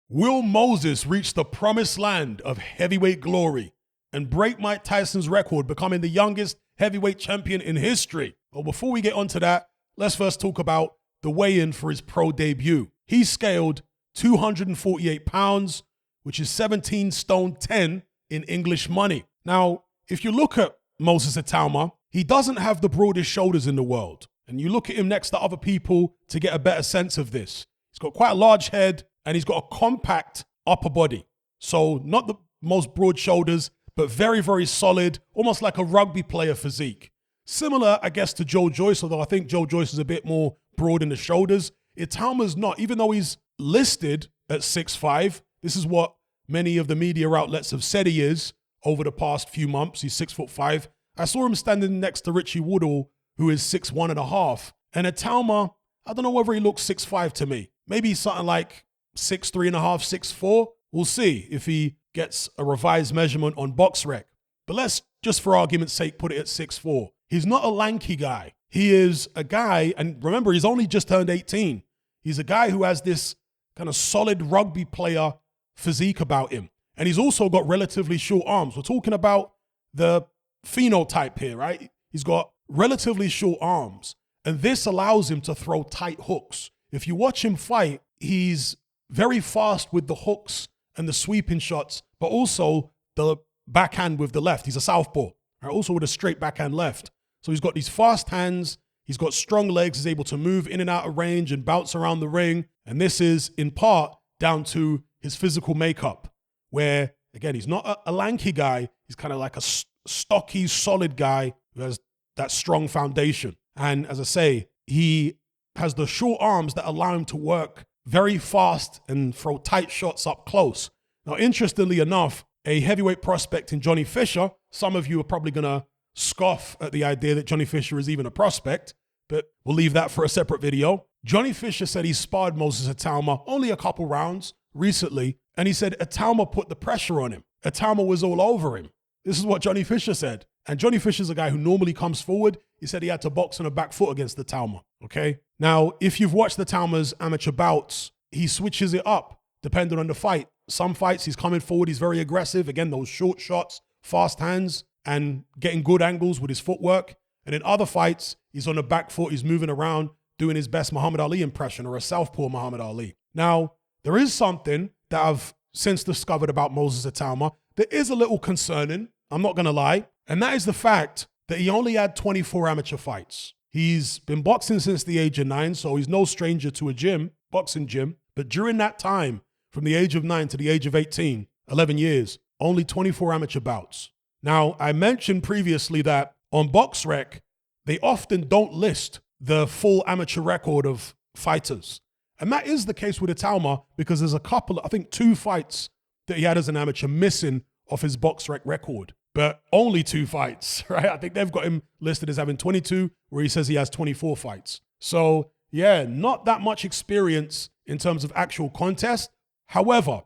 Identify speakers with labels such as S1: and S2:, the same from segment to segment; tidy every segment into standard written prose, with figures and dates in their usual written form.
S1: Will Moses reach the promised land of heavyweight glory and break Mike Tyson's record, becoming the youngest heavyweight champion in history? Well, before we get onto that, let's first talk about the weigh-in for his pro debut. He scaled 248 pounds, which is 17 stone 10 in English money. Now, if you look at Moses Itauma, he doesn't have the broadest shoulders in the world. And you look at him next to other people to get a better sense of this. He's got quite a large head and he's got a compact upper body. So not the most broad shoulders, but very, very solid, almost like a rugby player physique. Similar, I guess, to Joe Joyce, although I think Joe Joyce is a bit more broad in the shoulders. Itauma's not, even though he's listed at 6'5", this is what many of the media outlets have said he is over the past few months. He's 6'5". I saw him standing next to Richie Woodall, who is 6'1.5". And Itauma, I don't know whether he looks 6'5" to me. Maybe something like 6'3.5", 6'4". We'll see if he gets a revised measurement on BoxRec. But let's, just for argument's sake, put it at 6'4". He's not a lanky guy. He is a guy, and remember, he's only just turned 18. He's a guy who has this kind of solid rugby player physique about him. And he's also got relatively short arms. We're talking about the phenotype here, right? He's got relatively short arms, and this allows him to throw tight hooks. If you watch him fight, he's very fast with the hooks and the sweeping shots, but also the backhand with the left. He's a southpaw, right? Also with a straight backhand left. So he's got these fast hands, he's got strong legs, he's able to move in and out of range and bounce around the ring. And this is in part down to his physical makeup, where, again, he's not a lanky guy. He's kind of like a stocky, solid guy who has that strong foundation. And as I say, he has the short arms that allow him to work very fast and throw tight shots up close. Now, interestingly enough, a heavyweight prospect in Johnny Fisher, some of you are probably going to scoff at the idea that Johnny Fisher is even a prospect, but we'll leave that for a separate video. Johnny Fisher said he sparred Moses Itauma only a couple rounds recently, and he said Itauma put the pressure on him. Itauma was all over him. This is what Johnny Fisher said. And Johnny Fisher's a guy who normally comes forward. He said he had to box on a back foot against Itauma, okay? Now, if you've watched Itauma's amateur bouts, he switches it up depending on the fight. Some fights, he's coming forward, he's very aggressive. Again, those short shots, fast hands, and getting good angles with his footwork. And in other fights, he's on the back foot, he's moving around, doing his best Muhammad Ali impression, or a southpaw Muhammad Ali. Now, there is something that I've since discovered about Moses Itauma that is a little concerning, I'm not gonna lie, and that is the fact that he only had 24 amateur fights. He's been boxing since the age of 9, so he's no stranger to a boxing gym, but during that time, from the age of 9 to the age of 18, 11 years, only 24 amateur bouts. Now, I mentioned previously that on BoxRec, they often don't list the full amateur record of fighters. And that is the case with Itauma because there's a couple, I think 2 fights that he had as an amateur missing off his BoxRec record. But only 2 fights, right? I think they've got him listed as having 22, where he says he has 24 fights. So yeah, not that much experience in terms of actual contest. However,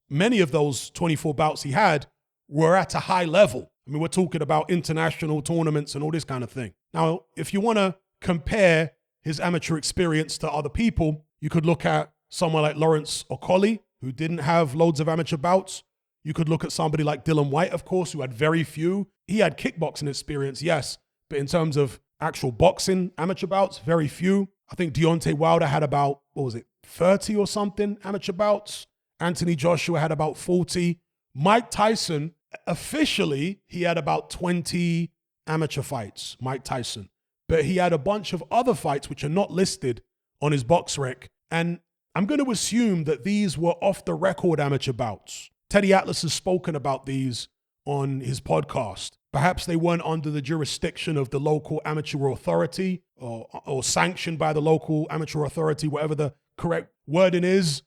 S1: many of those 24 bouts he had were at a high level. I mean, we're talking about international tournaments and all this kind of thing. Now, if you want to compare his amateur experience to other people, you could look at someone like Lawrence Okolie, who didn't have loads of amateur bouts. You could look at somebody like Dylan White, of course, who had very few. He had kickboxing experience, yes, but in terms of actual boxing amateur bouts, very few. I think Deontay Wilder had about, 30 or something amateur bouts. Anthony Joshua had about 40. Mike Tyson, officially, he had about 20 amateur fights, Mike Tyson. But he had a bunch of other fights which are not listed on his BoxRec. And I'm going to assume that these were off-the-record amateur bouts. Teddy Atlas has spoken about these on his podcast. Perhaps they weren't under the jurisdiction of the local amateur authority or sanctioned by the local amateur authority, whatever the correct wording is.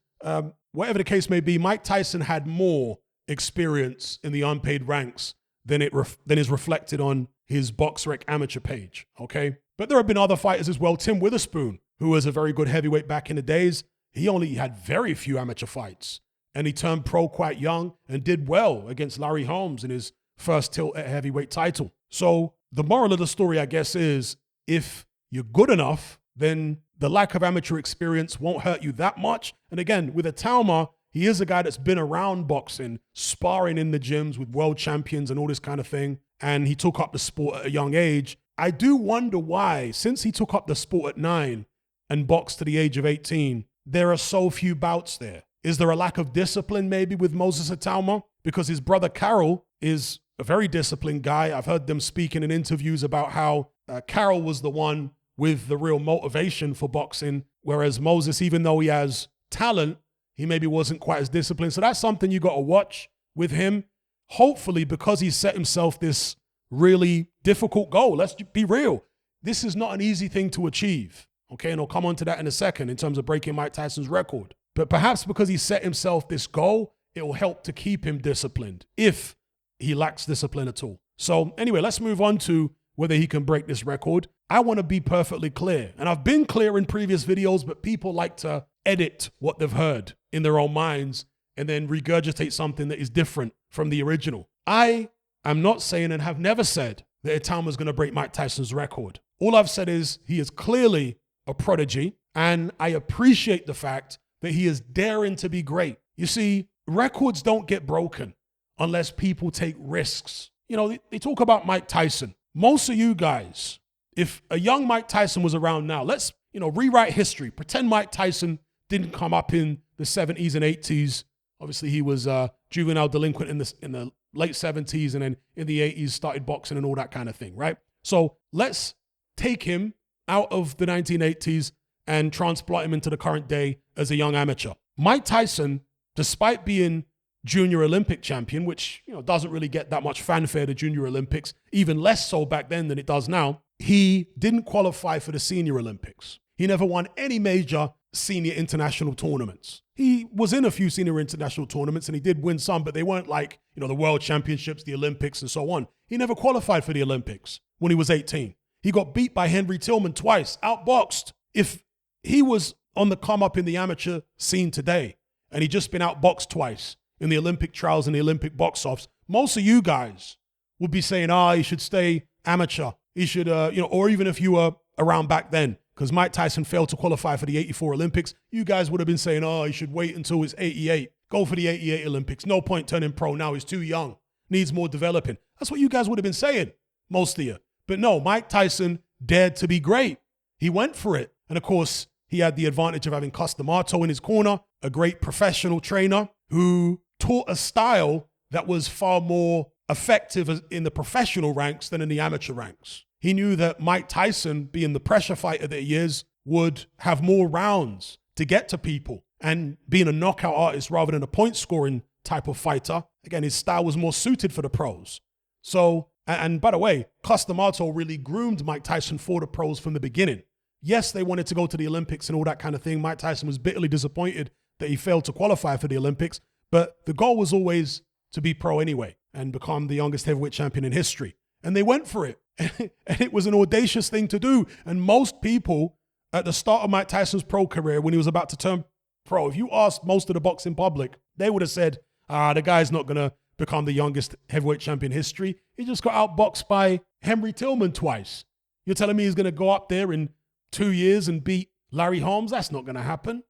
S1: Whatever the case may be, Mike Tyson had more experience in the unpaid ranks than is reflected on his BoxRec amateur page, okay? But there have been other fighters as well. Tim Witherspoon, who was a very good heavyweight back in the days, he only had very few amateur fights. And he turned pro quite young and did well against Larry Holmes in his first tilt at heavyweight title. So the moral of the story, I guess, is if you're good enough, then the lack of amateur experience won't hurt you that much. And again, with Itauma, he is a guy that's been around boxing, sparring in the gyms with world champions and all this kind of thing. And he took up the sport at a young age. I do wonder why, since he took up the sport at 9 and boxed to the age of 18, there are so few bouts there. Is there a lack of discipline maybe with Moses Itauma? Because his brother Carol is a very disciplined guy. I've heard them speaking in interviews about how Carol was the one with the real motivation for boxing, whereas Moses, even though he has talent, he maybe wasn't quite as disciplined. So that's something you got to watch with him. Hopefully, because he's set himself this really difficult goal. Let's be real. This is not an easy thing to achieve. Okay, and I'll come on to that in a second in terms of breaking Mike Tyson's record. But perhaps because he set himself this goal, it will help to keep him disciplined if he lacks discipline at all. So anyway, let's move on to whether he can break this record. I want to be perfectly clear. And I've been clear in previous videos, but people like to edit what they've heard in their own minds and then regurgitate something that is different from the original. I am not saying and have never said that Itauma is going to break Mike Tyson's record. All I've said is he is clearly a prodigy, and I appreciate the fact that he is daring to be great. You see, records don't get broken unless people take risks. You know, they talk about Mike Tyson. Most of you guys, if a young Mike Tyson was around now, let's, rewrite history. Pretend Mike Tyson didn't come up in the 70s and 80s. Obviously, he was a juvenile delinquent in the late 70s, and then in the 80s started boxing and all that kind of thing, right? So let's take him out of the 1980s and transplant him into the current day as a young amateur. Mike Tyson, despite being junior Olympic champion, which doesn't really get that much fanfare, the junior Olympics, even less so back then than it does now, he didn't qualify for the senior Olympics. He never won any major senior international tournaments. He was in a few senior international tournaments and he did win some, but they weren't like, the world championships, the Olympics and so on. He never qualified for the Olympics when he was 18. He got beat by Henry Tillman twice, outboxed. If he was on the come up in the amateur scene today and he'd just been outboxed twice in the Olympic trials and the Olympic box-offs, most of you guys would be saying, he should stay amateur. He should, or even if you were around back then, because Mike Tyson failed to qualify for the 84 Olympics, you guys would have been saying, he should wait until he's 88. Go for the 88 Olympics. No point turning pro now. He's too young. Needs more developing. That's what you guys would have been saying, most of you. But no, Mike Tyson dared to be great. He went for it. And of course, he had the advantage of having Cus D'Amato in his corner, a great professional trainer who taught a style that was far more effective in the professional ranks than in the amateur ranks. He knew that Mike Tyson, being the pressure fighter that he is, would have more rounds to get to people. And being a knockout artist rather than a point-scoring type of fighter, again, his style was more suited for the pros. So, and by the way, Cus D'Amato really groomed Mike Tyson for the pros from the beginning. Yes, they wanted to go to the Olympics and all that kind of thing. Mike Tyson was bitterly disappointed that he failed to qualify for the Olympics, but the goal was always to be pro anyway and become the youngest heavyweight champion in history. And they went for it. And it was an audacious thing to do. And most people at the start of Mike Tyson's pro career, when he was about to turn pro, if you asked most of the boxing public, they would have said, the guy's not going to become the youngest heavyweight champion in history. He just got outboxed by Henry Tillman twice. You're telling me he's going to go up there in 2 years and beat Larry Holmes? That's not going to happen.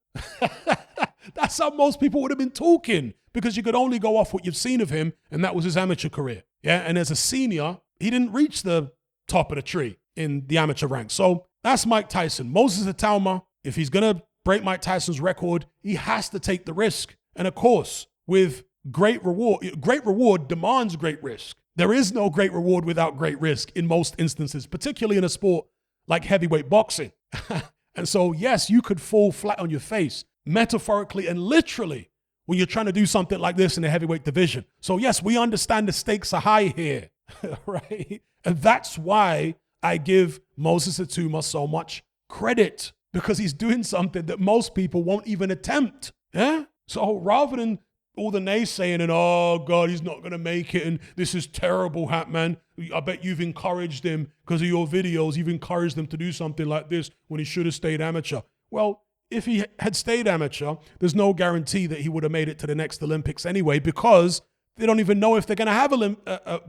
S1: That's how most people would have been talking, because you could only go off what you've seen of him, and that was his amateur career. Yeah, and as a senior, he didn't reach the top of the tree in the amateur ranks. So that's Mike Tyson. Moses Itauma, if he's going to break Mike Tyson's record, he has to take the risk. And of course, with great reward demands great risk. There is no great reward without great risk in most instances, particularly in a sport like heavyweight boxing. And so, yes, you could fall flat on your face, metaphorically and literally, when you're trying to do something like this in the heavyweight division. So yes, we understand the stakes are high here, right? And that's why I give Moses Itauma so much credit, because he's doing something that most people won't even attempt. Yeah? So rather than all the naysaying and, oh God, he's not going to make it and this is terrible, Hatman, I bet you've encouraged him because of your videos. You've encouraged him to do something like this when he should have stayed amateur. Well, if he had stayed amateur, there's no guarantee that he would have made it to the next Olympics anyway, because they don't even know if they're going to have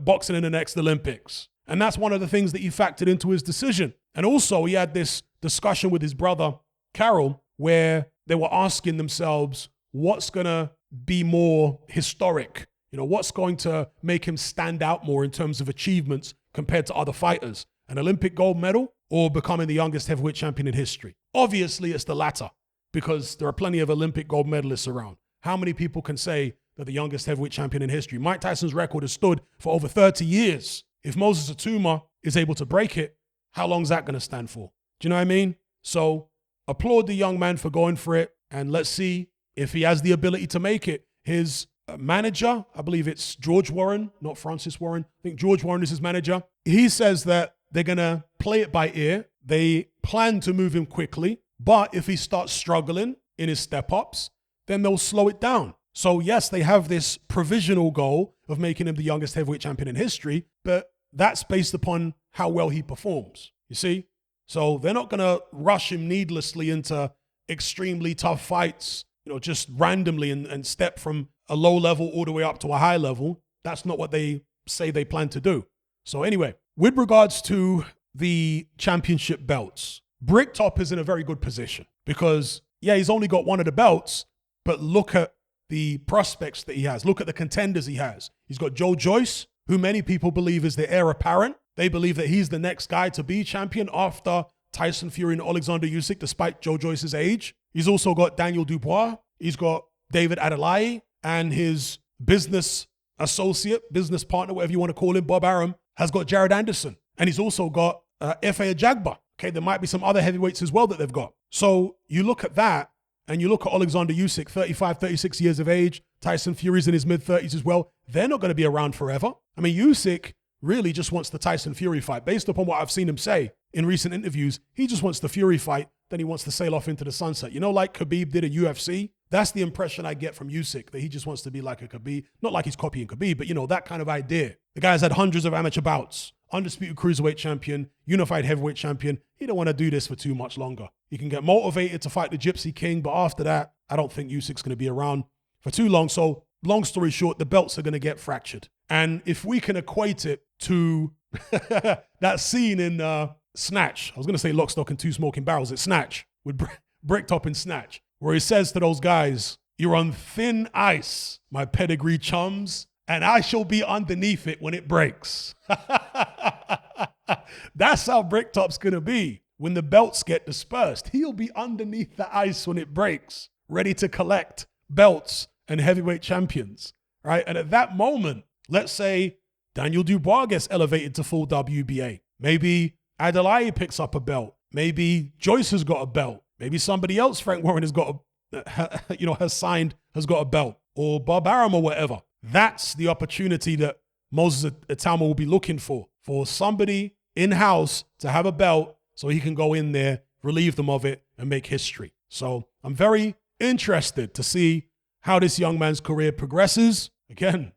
S1: boxing in the next Olympics. And that's one of the things that he factored into his decision. And also he had this discussion with his brother Carroll, where they were asking themselves, what's going to be more historic? What's going to make him stand out more in terms of achievements compared to other fighters? An Olympic gold medal or becoming the youngest heavyweight champion in history? Obviously, it's the latter, because there are plenty of Olympic gold medalists around. How many people can say they're the youngest heavyweight champion in history? Mike Tyson's record has stood for over 30 years. If Moses Itauma is able to break it, how long is that going to stand for? Do you know what I mean? So applaud the young man for going for it, and let's see if he has the ability to make it. His manager, I believe it's George Warren, not Francis Warren. I think George Warren is his manager. He says that they're going to play it by ear. They plan to move him quickly, but if he starts struggling in his step-ups, then they'll slow it down. So yes, they have this provisional goal of making him the youngest heavyweight champion in history, but that's based upon how well he performs, you see? So they're not going to rush him needlessly into extremely tough fights, just randomly and step from a low level all the way up to a high level. That's not what they say they plan to do. So anyway, with regards to the championship belts, Bricktop is in a very good position because, yeah, he's only got one of the belts, but look at the prospects that he has. Look at the contenders he has. He's got Joe Joyce, who many people believe is the heir apparent. They believe that he's the next guy to be champion after Tyson Fury and Alexander Usyk, despite Joe Joyce's age. He's also got Daniel Dubois. He's got David Adeleye, and his business associate, business partner, whatever you want to call him, Bob Arum, has got Jared Anderson. And he's also got F.A. Ajagba. Okay, there might be some other heavyweights as well that they've got. So you look at that, and you look at Alexander Usyk, 35, 36 years of age. Tyson Fury's in his mid-30s as well. They're not going to be around forever. I mean, Usyk really just wants the Tyson Fury fight. Based upon what I've seen him say in recent interviews, he just wants the Fury fight, then he wants to sail off into the sunset. Like Khabib did at UFC? That's the impression I get from Usyk, that he just wants to be like a Khabib. Not like he's copying Khabib, but that kind of idea. The guy's had hundreds of amateur bouts. Undisputed cruiserweight champion, unified heavyweight champion. He don't want to do this for too much longer. He can get motivated to fight the Gypsy King, but after that, I don't think Usyk's going to be around for too long. So long story short, the belts are going to get fractured. And if we can equate it to that scene in Snatch, I was going to say Lock, Stock, and Two Smoking Barrels, it's Snatch, with Bricktop in Snatch, where he says to those guys, "You're on thin ice, my pedigree chums, and I shall be underneath it when it breaks." That's how Bricktop's going to be when the belts get dispersed. He'll be underneath the ice when it breaks, ready to collect belts and heavyweight champions, right? And at that moment, let's say Daniel Dubois gets elevated to full WBA. Maybe Adeleye picks up a belt. Maybe Joyce has got a belt. Maybe somebody else, Frank Warren, has got has got a belt, or Bob Arum or whatever. That's the opportunity that Moses Itauma will be looking for somebody in-house to have a belt so he can go in there, relieve them of it, and make history. So I'm very interested to see how this young man's career progresses. Again,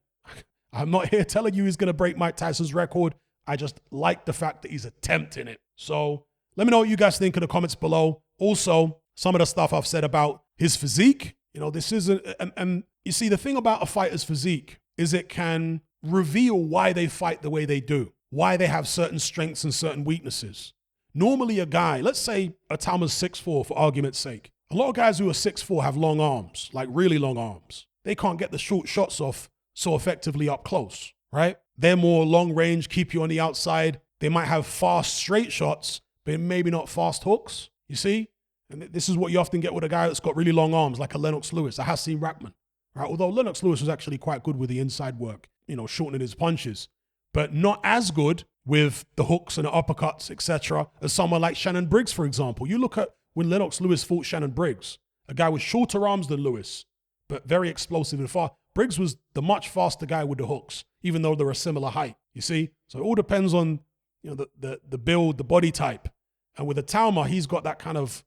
S1: I'm not here telling you he's going to break Mike Tyson's record. I just like the fact that he's attempting it. So let me know what you guys think in the comments below. Also, some of the stuff I've said about his physique. This isn't, and you see, the thing about a fighter's physique is it can reveal why they fight the way they do, why they have certain strengths and certain weaknesses. Normally a guy, let's say Itauma's 6'4", for argument's sake. A lot of guys who are 6'4" have long arms, like really long arms. They can't get the short shots off so effectively up close, right? They're more long range, keep you on the outside. They might have fast straight shots, but maybe not fast hooks, you see? And this is what you often get with a guy that's got really long arms, like a Lennox Lewis, a Hasim Rahman, right? Although Lennox Lewis was actually quite good with the inside work, shortening his punches, but not as good with the hooks and the uppercuts, etc., as someone like Shannon Briggs, for example. You look at when Lennox Lewis fought Shannon Briggs, a guy with shorter arms than Lewis, but very explosive and fast. Briggs was the much faster guy with the hooks, even though they're a similar height, you see? So it all depends on the build, the body type. And with Itauma, he's got that kind of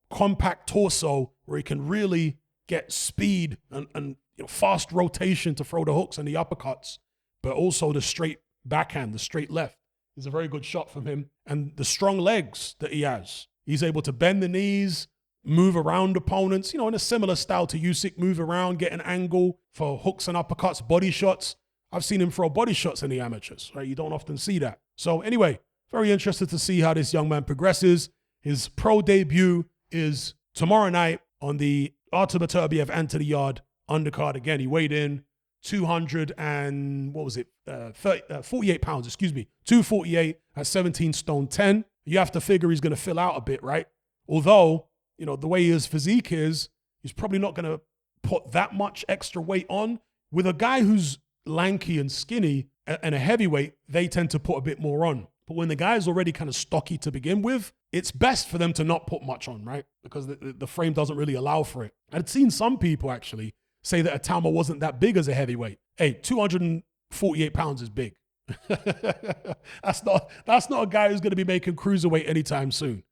S1: compact torso where he can really get speed and fast rotation to throw the hooks and the uppercuts, but also the straight backhand, the straight left is a very good shot from him. And the strong legs that he has. He's able to bend the knees, move around opponents, in a similar style to Usyk, move around, get an angle for hooks and uppercuts, body shots. I've seen him throw body shots in the amateurs, right? You don't often see that. So anyway, very interested to see how this young man progresses. His pro debut is tomorrow night on the Artur Beterbiev Anthony Yard undercard, again, he weighed in 200 and, 48 pounds, 248 at 17 stone 10. You have to figure he's going to fill out a bit, right? Although, the way his physique is, he's probably not going to put that much extra weight on. With a guy who's lanky and skinny and a heavyweight, they tend to put a bit more on. But when the guy's already kind of stocky to begin with, it's best for them to not put much on, right? Because the frame doesn't really allow for it. I'd seen some people actually say that Itauma wasn't that big as a heavyweight. Hey, 248 pounds is big. That's not a guy who's going to be making cruiserweight anytime soon,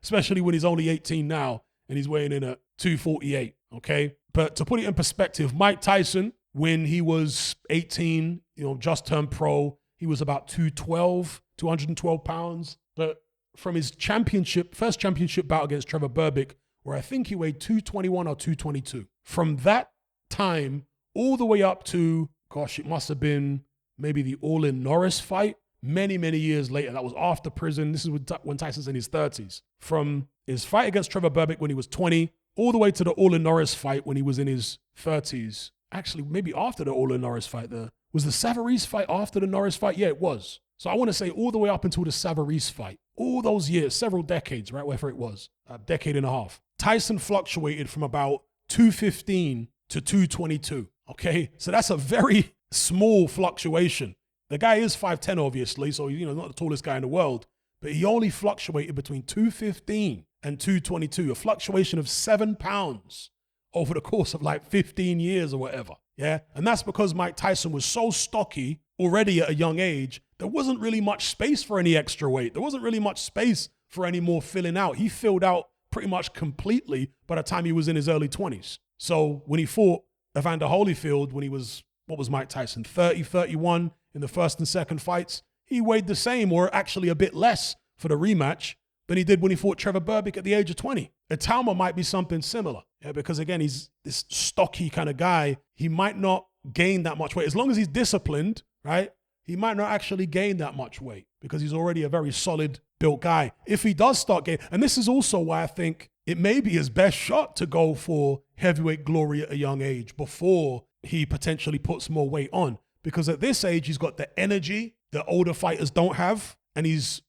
S1: especially when he's only 18 now and he's weighing in at 248, okay? But to put it in perspective, Mike Tyson, when he was 18, just turned pro, he was about 212 pounds. But from his first championship bout against Trevor Berbick, where I think he weighed 221 or 222. From that time all the way up to, it must have been maybe the All-In Norris fight, many, many years later. That was after prison. This is when Tyson's in his 30s. From his fight against Trevor Berbick when he was 20, all the way to the All-In Norris fight when he was in his 30s. Actually, maybe after the All-In Norris fight. Was the Savarese fight after the Norris fight? Yeah, it was. So I want to say all the way up until the Savarese fight. All those years, several decades, right? Whatever it was, a decade and a half. Tyson fluctuated from about 215 to 222, okay? So that's a very small fluctuation. The guy is 5'10", obviously, so, not the tallest guy in the world, but he only fluctuated between 215 and 222, a fluctuation of 7 pounds over the course of like 15 years or whatever, yeah? And that's because Mike Tyson was so stocky already at a young age, there wasn't really much space for any extra weight. There wasn't really much space for any more filling out. He filled out pretty much completely by the time he was in his early 20s. So when he fought Evander Holyfield, when he was, what was Mike Tyson, 30, 31 in the first and second fights, he weighed the same or actually a bit less for the rematch than he did when he fought Trevor Berbick at the age of 20. Itauma might be something similar, because again, he's this stocky kind of guy. He might not gain that much weight. As long as he's disciplined, right? He might not actually gain that much weight because he's already a very solid built guy. If he does start gaining, and this is also why I think it may be his best shot to go for heavyweight glory at a young age before he potentially puts more weight on. Because at this age, he's got the energy that older fighters don't have. And he's,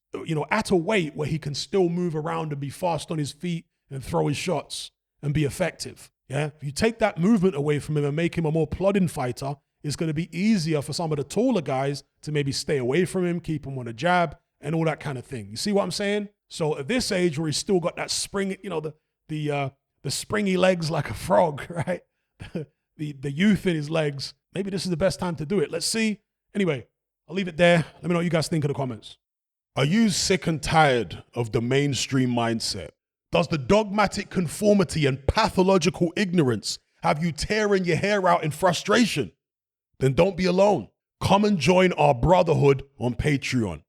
S1: at a weight where he can still move around and be fast on his feet and throw his shots and be effective. Yeah. If you take that movement away from him and make him a more plodding fighter, it's going to be easier for some of the taller guys to maybe stay away from him, keep him on a jab and all that kind of thing. You see what I'm saying? So at this age where he's still got that spring, the springy legs like a frog, right? the youth in his legs, maybe this is the best time to do it. Let's see. Anyway, I'll leave it there. Let me know what you guys think in the comments. Are you sick and tired of the mainstream mindset? Does the dogmatic conformity and pathological ignorance have you tearing your hair out in frustration? Then don't be alone. Come and join our brotherhood on Patreon.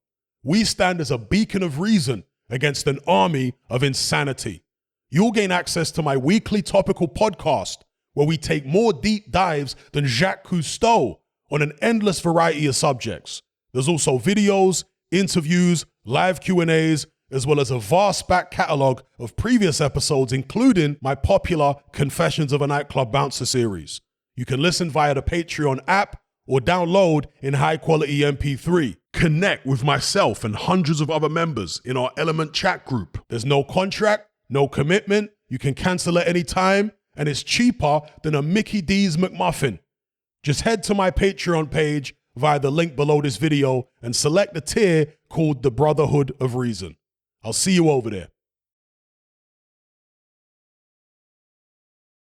S1: We stand as a beacon of reason against an army of insanity. You'll gain access to my weekly topical podcast where we take more deep dives than Jacques Cousteau on an endless variety of subjects. There's also videos, interviews, live Q&As, as well as a vast back catalogue of previous episodes, including my popular Confessions of a Nightclub Bouncer series. You can listen via the Patreon app or download in high-quality MP3. Connect with myself and hundreds of other members in our Element chat group. There's no contract, no commitment. You can cancel at any time, and it's cheaper than a Mickey D's McMuffin. Just head to my Patreon page via the link below this video and select the tier called the Brotherhood of Reason. I'll see you over there.